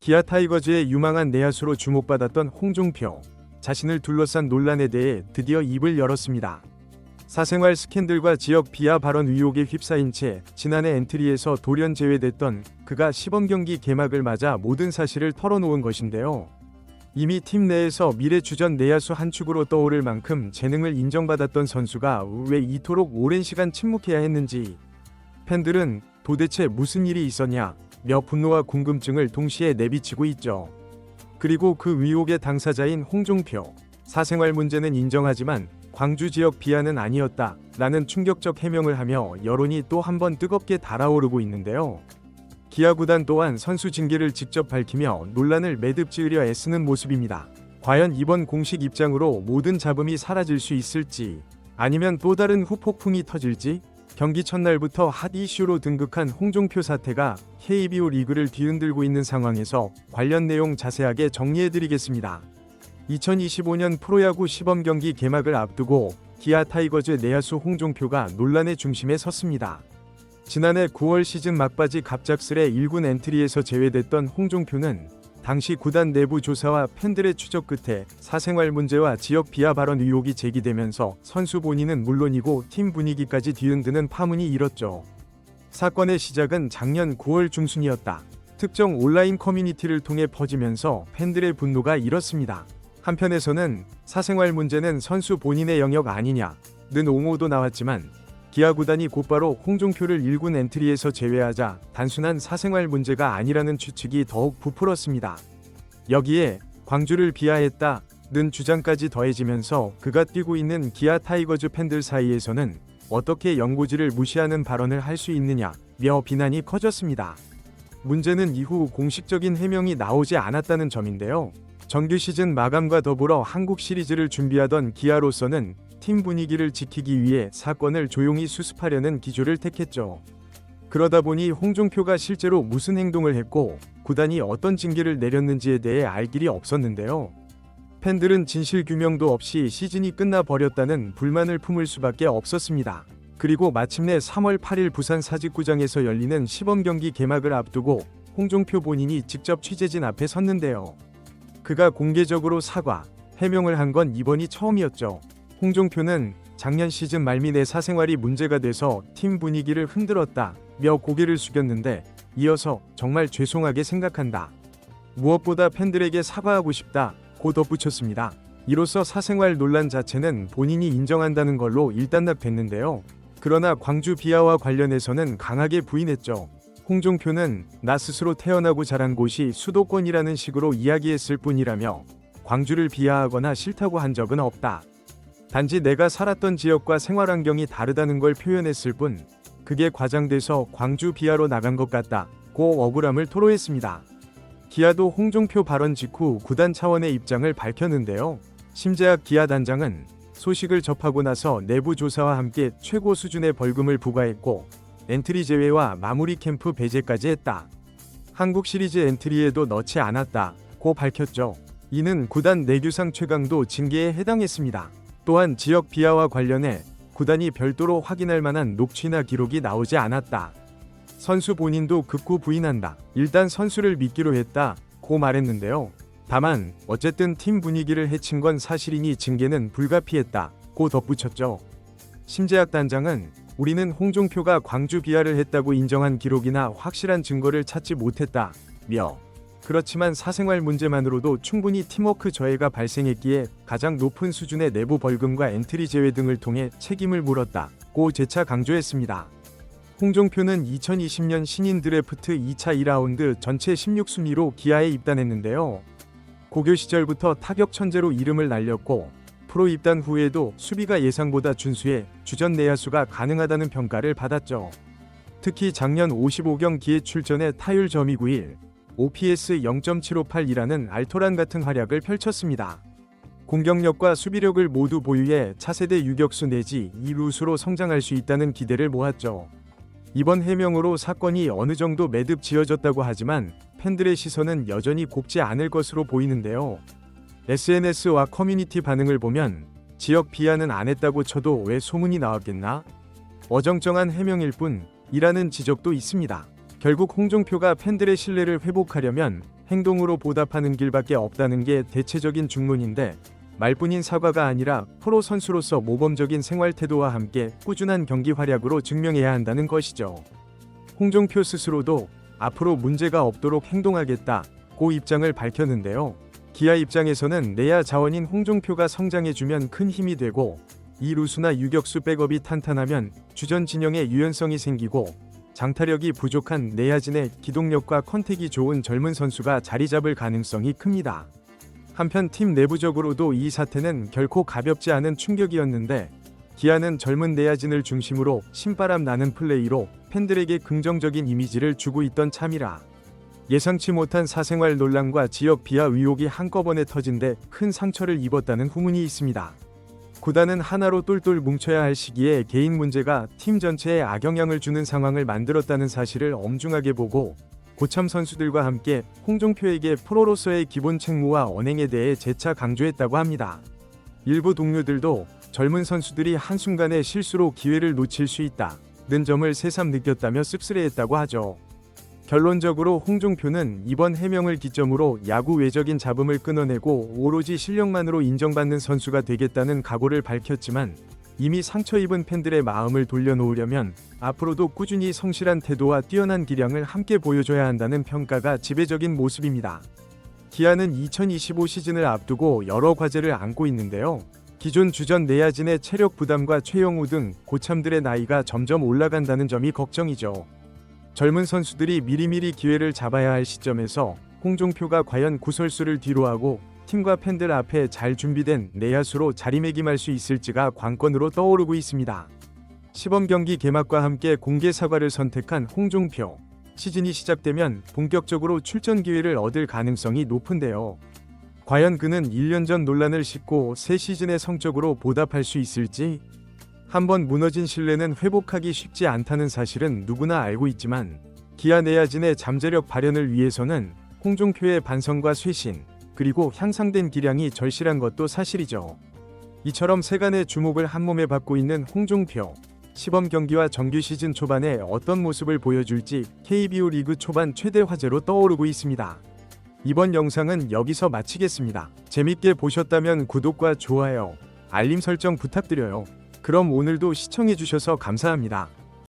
기아 타이거즈의 유망한 내야수로 주목받았던 홍종표. 자신을 둘러싼 논란에 대해 드디어 입을 열었습니다. 사생활 스캔들과 지역 비하 발언 의혹에 휩싸인 채 지난해 엔트리에서 돌연 제외됐던 그가 시범경기 개막을 맞아 모든 사실을 털어놓은 것인데요. 이미 팀 내에서 미래 주전 내야수 한 축으로 떠오를 만큼 재능을 인정받았던 선수가 왜 이토록 오랜 시간 침묵해야 했는지, 팬들은 도대체 무슨 일이 있었냐 며 분노와 궁금증을 동시에 내비치고 있죠. 그리고 그 의혹의 당사자인 홍종표. 사생활 문제는 인정하지만 광주 지역 비하는 아니었다 라는 충격적 해명을 하며 여론이 또 한 번 뜨겁게 달아오르고 있는데요. 기아 구단 또한 선수 징계를 직접 밝히며 논란을 매듭지으려 애쓰는 모습입니다. 과연 이번 공식 입장으로 모든 잡음이 사라질 수 있을지, 아니면 또 다른 후폭풍이 터질지. 경기 첫날부터 핫 이슈로 등극한 홍종표 사태가 KBO 리그를 뒤흔들고 있는 상황에서 관련 내용 자세하게 정리해드리겠습니다. 2025년 프로야구 시범경기 개막을 앞두고 기아 타이거즈 내야수 홍종표가 논란의 중심에 섰습니다. 지난해 9월 시즌 막바지 갑작스레 1군 엔트리에서 제외됐던 홍종표는 당시 구단 내부 조사와 팬들의 추적 끝에 사생활 문제와 지역 비하 발언 의혹이 제기되면서 선수 본인은 물론이고 팀 분위기까지 뒤흔드는 파문이 일었죠. 사건의 시작은 작년 9월 중순이었다. 특정 온라인 커뮤니티를 통해 퍼지면서 팬들의 분노가 일었습니다. 한편에서는 사생활 문제는 선수 본인의 영역 아니냐는 옹호도 나왔지만, 기아 구단이 곧바로 홍종표를 1군 엔트리에서 제외하자 단순한 사생활 문제가 아니라는 추측이 더욱 부풀었습니다. 여기에 광주를 비하했다는 주장까지 더해지면서 그가 뛰고 있는 기아 타이거즈 팬들 사이에서는 어떻게 연고지를 무시하는 발언을 할 수 있느냐며 비난이 커졌습니다. 문제는 이후 공식적인 해명이 나오지 않았다는 점인데요. 정규 시즌 마감과 더불어 한국 시리즈를 준비하던 기아로서는 팀 분위기를 지키기 위해 사건을 조용히 수습하려는 기조를 택했죠. 그러다 보니 홍종표가 실제로 무슨 행동을 했고 구단이 어떤 징계를 내렸는지에 대해 알 길이 없었는데요. 팬들은 진실 규명도 없이 시즌이 끝나버렸다는 불만을 품을 수밖에 없었습니다. 그리고 마침내 3월 8일 부산 사직구장에서 열리는 시범경기 개막을 앞두고 홍종표 본인이 직접 취재진 앞에 섰는데요. 그가 공개적으로 사과, 해명을 한 건 이번이 처음이었죠. 홍종표는 작년 시즌 말미 내 사생활이 문제가 돼서 팀 분위기를 흔들었다며 고개를 숙였는데, 이어서 정말 죄송하게 생각한다. 무엇보다 팬들에게 사과하고 싶다고 덧붙였습니다. 이로써 사생활 논란 자체는 본인이 인정한다는 걸로 일단락됐는데요. 그러나 광주 비하와 관련해서는 강하게 부인했죠. 홍종표는 나 스스로 태어나고 자란 곳이 수도권이라는 식으로 이야기했을 뿐이라며 광주를 비하하거나 싫다고 한 적은 없다. 단지 내가 살았던 지역과 생활환경이 다르다는 걸 표현했을 뿐, 그게 과장돼서 광주 비하로 나간 것 같다고 억울함을 토로했습니다. 기아도 홍종표 발언 직후 구단 차원의 입장을 밝혔는데요. 심재학 기아 단장은 소식을 접하고 나서 내부 조사와 함께 최고 수준의 벌금을 부과했고 엔트리 제외와 마무리 캠프 배제까지 했다. 한국 시리즈 엔트리에도 넣지 않았다고 밝혔죠. 이는 구단 내규상 최강도 징계에 해당했습니다. 또한 지역 비하와 관련해 구단이 별도로 확인할 만한 녹취나 기록이 나오지 않았다. 선수 본인도 극구 부인한다. 일단 선수를 믿기로 했다고 말했는데요. 다만 어쨌든 팀 분위기를 해친 건 사실이니 징계는 불가피했다고 덧붙였죠. 심재학 단장은 우리는 홍종표가 광주 비하를 했다고 인정한 기록이나 확실한 증거를 찾지 못했다며, 그렇지만 사생활 문제만으로도 충분히 팀워크 저해가 발생했기에 가장 높은 수준의 내부 벌금과 엔트리 제외 등을 통해 책임을 물었다고 재차 강조했습니다. 홍종표는 2020년 신인 드래프트 2차 2라운드 전체 16순위로 기아에 입단했는데요. 고교 시절부터 타격 천재로 이름을 날렸고 프로 입단 후에도 수비가 예상보다 준수해 주전 내야수가 가능하다는 평가를 받았죠. 특히 작년 55경기에 출전해 타율 점이 9일, OPS 0.758이라는 알토란 같은 활약을 펼쳤습니다. 공격력과 수비력을 모두 보유해 차세대 유격수 내지 2루수로 성장할 수 있다는 기대를 모았죠. 이번 해명으로 사건이 어느 정도 매듭 지어졌다고 하지만 팬들의 시선은 여전히 곱지 않을 것으로 보이는데요. SNS와 커뮤니티 반응을 보면 지역 비하는 안 했다고 쳐도 왜 소문이 나왔겠나? 어정쩡한 해명일 뿐이라는 지적도 있습니다. 결국 홍종표가 팬들의 신뢰를 회복하려면 행동으로 보답하는 길밖에 없다는 게 대체적인 중론인데, 말뿐인 사과가 아니라 프로 선수로서 모범적인 생활 태도와 함께 꾸준한 경기 활약으로 증명해야 한다는 것이죠. 홍종표 스스로도 앞으로 문제가 없도록 행동하겠다고 입장을 밝혔는데요. 기아 입장에서는 내야 자원인 홍종표가 성장해주면 큰 힘이 되고, 이 루수나 유격수 백업이 탄탄하면 주전 진영에 유연성이 생기고, 장타력이 부족한 내야진의 기동력과 컨택이 좋은 젊은 선수가 자리 잡을 가능성이 큽니다. 한편 팀 내부적으로도 이 사태는 결코 가볍지 않은 충격이었는데, 기아는 젊은 내야진을 중심으로 신바람 나는 플레이로 팬들에게 긍정적인 이미지를 주고 있던 참이라 예상치 못한 사생활 논란과 지역 비하 의혹이 한꺼번에 터진 데 큰 상처를 입었다는 후문이 있습니다. 구단은 하나로 똘똘 뭉쳐야 할 시기에 개인 문제가 팀 전체에 악영향을 주는 상황을 만들었다는 사실을 엄중하게 보고, 고참 선수들과 함께 홍종표에게 프로로서의 기본 책무와 언행에 대해 재차 강조했다고 합니다. 일부 동료들도 젊은 선수들이 한순간의 실수로 기회를 놓칠 수 있다는 점을 새삼 느꼈다며 씁쓸해했다고 하죠. 결론적으로 홍종표는 이번 해명을 기점으로 야구 외적인 잡음을 끊어내고 오로지 실력만으로 인정받는 선수가 되겠다는 각오를 밝혔지만, 이미 상처 입은 팬들의 마음을 돌려놓으려면 앞으로도 꾸준히 성실한 태도와 뛰어난 기량을 함께 보여줘야 한다는 평가가 지배적인 모습입니다. 기아는 2025 시즌을 앞두고 여러 과제를 안고 있는데요. 기존 주전 내야진의 체력 부담과 최영우 등 고참들의 나이가 점점 올라간다는 점이 걱정이죠. 젊은 선수들이 미리미리 기회를 잡아야 할 시점에서 홍종표가 과연 구설수를 뒤로하고 팀과 팬들 앞에 잘 준비된 내야수로 자리매김할 수 있을지가 관건으로 떠오르고 있습니다. 시범 경기 개막과 함께 공개 사과를 선택한 홍종표. 시즌이 시작되면 본격적으로 출전 기회를 얻을 가능성이 높은데요. 과연 그는 1년 전 논란을 싣고 새 시즌의 성적으로 보답할 수 있을지? 한번 무너진 신뢰는 회복하기 쉽지 않다는 사실은 누구나 알고 있지만, 기아 내야진의 잠재력 발현을 위해서는 홍종표의 반성과 쇄신, 그리고 향상된 기량이 절실한 것도 사실이죠. 이처럼 세간의 주목을 한몸에 받고 있는 홍종표. 시범 경기와 정규 시즌 초반에 어떤 모습을 보여줄지 KBO 리그 초반 최대 화제로 떠오르고 있습니다. 이번 영상은 여기서 마치겠습니다. 재밌게 보셨다면 구독과 좋아요, 알림 설정 부탁드려요. 그럼 오늘도 시청해주셔서 감사합니다.